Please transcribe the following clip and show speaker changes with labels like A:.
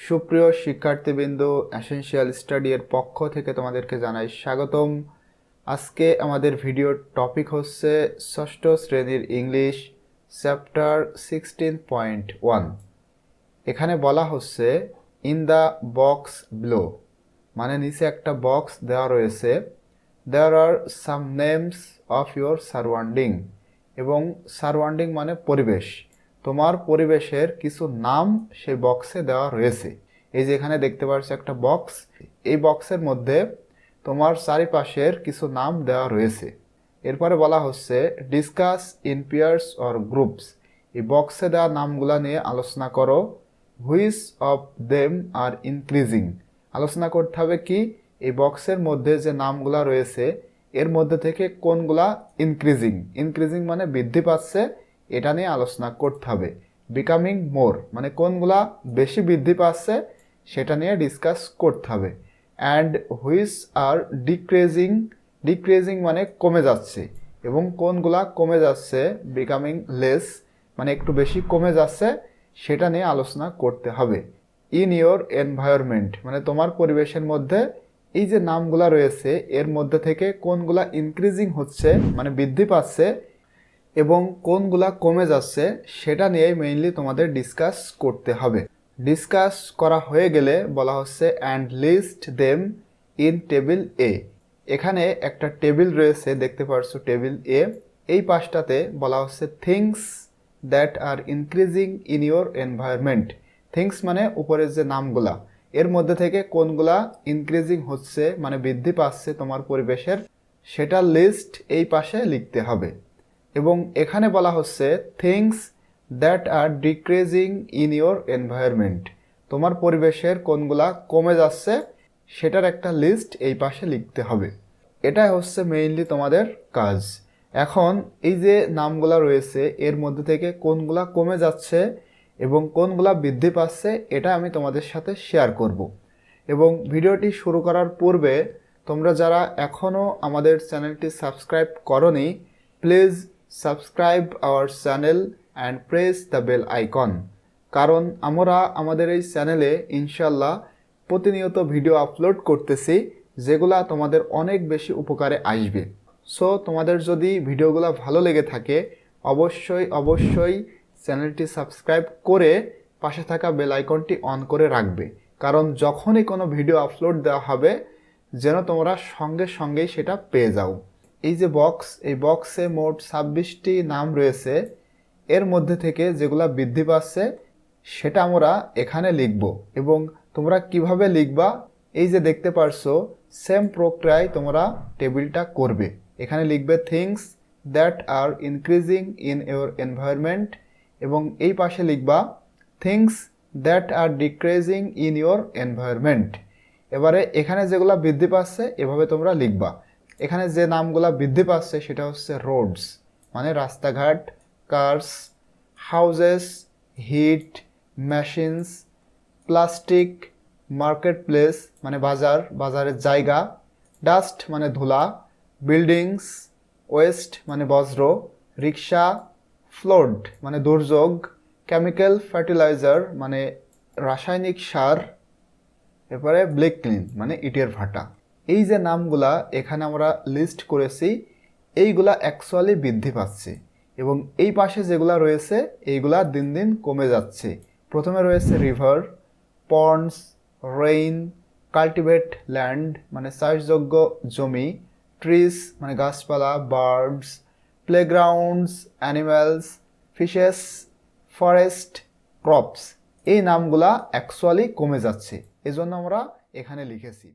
A: সুপ্রিয় শিক্ষার্থীবৃন্দ, essential study এর পক্ষ থেকে তোমাদেরকে জানাই স্বাগতম। আজকে আমাদের ভিডিওর টপিক হচ্ছে ষষ্ঠ শ্রেণীর ইংলিশ চ্যাপ্টার 16.1। এখানে বলা হচ্ছে ইন দ্য বক্স বিলো, মানে নিচে একটা বক্স দেওয়া রয়েছে। দেয়ার আর সাম নেমস অফ ইউর সারাউন্ডিং, এবং সারাউন্ডিং মানে পরিবেশ, তোমার পরিবেশের কিছু নাম সেই বক্সে দেওয়া রয়েছে। এই যে এখানে দেখতে পাচ্ছ একটা বক্স, এই বক্সের মধ্যে তোমার চারিপাশের কিছু নাম দেওয়া রয়েছে। এরপরে বলা হচ্ছে discuss in pairs or groups, এই বক্সে দেওয়া নামগুলা নিয়ে আলোচনা করো। Which of them are increasing, আলোচনা করতে হবে কি এই বক্সের মধ্যে যে নামগুলা রয়েছে এর মধ্যে থেকে কোনগুলা ইনক্রিজিং, ইনক্রিজিং মানে বৃদ্ধি পাচ্ছে, এটা নিয়ে আলোচনা করতে হবে। বিকামিং মোর মানে কোনগুলা বেশি বৃদ্ধি পাচ্ছে সেটা নিয়ে ডিসকাস করতে হবে। And which are decreasing, decreasing মানে কমে যাচ্ছে, এবং কোনগুলা কমে যাচ্ছে বিকামিং লেস মানে একটু বেশি কমে যাচ্ছে, সেটা নিয়ে আলোচনা করতে হবে। ইন ইয়োর এনভায়রনমেন্ট মানে তোমার পরিবেশের মধ্যে এই যে নামগুলা রয়েছে এর মধ্যে থেকে কোনগুলা ইনক্রিজিং হচ্ছে মানে বৃদ্ধি পাচ্ছে এবং কোনগুলা কমে যাচ্ছে সেটা নিয়ে মেইনলি তোমাদের ডিসকাস করতে হবে। ডিসকাস করা হয়ে গেলে বলা হচ্ছে and list them in table এ। এখানে একটা টেবিল রয়েছে, দেখতে পাচ্ছ টেবিল এ। এই পাশটাতে বলা হচ্ছে things that are increasing in your environment. Things মানে উপরের যে নামগুলা, এর মধ্যে থেকে কোনগুলা ইনক্রিজিং হচ্ছে মানে বৃদ্ধি পাচ্ছে তোমার পরিবেশের, সেটা লিস্ট এই পাশে লিখতে হবে। এবং এখানে বলা হচ্ছে things that are decreasing in your environment, তোমার পরিবেশের কোনগুলা কমে যাচ্ছে সেটার একটা লিস্ট এই পাশে লিখতে হবে। এটাই হচ্ছে মেইনলি তোমাদের কাজ। এখন এই যে নামগুলা রয়েছে এর মধ্যে থেকে কোনগুলা কমে যাচ্ছে এবং কোনগুলা বৃদ্ধি পাচ্ছে এটা আমি তোমাদের সাথে শেয়ার করব। এবং ভিডিওটি শুরু করার পূর্বে তোমরা যারা এখনও আমাদের চ্যানেলটি সাবস্ক্রাইব করোনি, please subscribe our channel and press the bell icon. কারণ আমরা আমাদের এই চ্যানেলে ইনশাল্লাহ প্রতিনিয়ত ভিডিও আপলোড করতেছি যেগুলা তোমাদের অনেক বেশি উপকারে আসবে। সো তোমাদের যদি ভিডিওগুলো ভালো লেগে থাকে অবশ্যই চ্যানেলটি সাবস্ক্রাইব করে পাশে থাকা বেল আইকনটি অন করে রাখবে, কারণ যখনই কোনো ভিডিও আপলোড দেওয়া হবে যেন তোমরা সঙ্গেই সেটা পেয়ে যাও। এই যে বক্স, এই বক্সে মোট 26টি নাম রয়েছে, এর মধ্যে থেকে যেগুলা বৃদ্ধি পাচ্ছে সেটা আমরা এখানে লিখব। এবং তোমরা কিভাবে লিখবা এই যে দেখতে পারছো সেম প্রক্রিয়ায় তোমরা টেবিলটা করবে। এখানে লিখবে things that are increasing in your environment, এবং এই পাশে লিখবা things that are decreasing in your environment. এবারে এখানে যেগুলা বৃদ্ধি পাচ্ছে এভাবে তোমরা লিখবা। এখানে যে নামগুলা বৃদ্ধি পাচ্ছে সেটা হচ্ছে রোডস মানে রাস্তাঘাট, cars, houses, heat, machines, plastic, market place মানে বাজার, বাজারের জায়গা, ডাস্ট মানে ধুলা, বিল্ডিংস, ওয়েস্ট মানে বজ্র, রিক্সা, ফ্লোড মানে দুর্যোগ, কেমিক্যাল ফার্টিলাইজার মানে রাসায়নিক সার, এরপরে ব্লেক ক্লিন মানে ইটের ভাটা। এই যে নামগুলা এখানে আমরা লিস্ট করেছি এইগুলা অ্যাকচুয়ালি বৃদ্ধি পাচ্ছে, এবং এই পাশে যেগুলা রয়েছে এইগুলা দিন দিন কমে যাচ্ছে। প্রথমে রয়েছে river, ponds, rain, cultivate land মানে চাষযোগ্য জমি, ট্রিজ মানে গাছপালা, birds, playgrounds, animals, fishes, forest, crops. এই নামগুলা অ্যাকচুয়ালি কমে যাচ্ছে, এজন্য আমরা এখানে লিখেছি।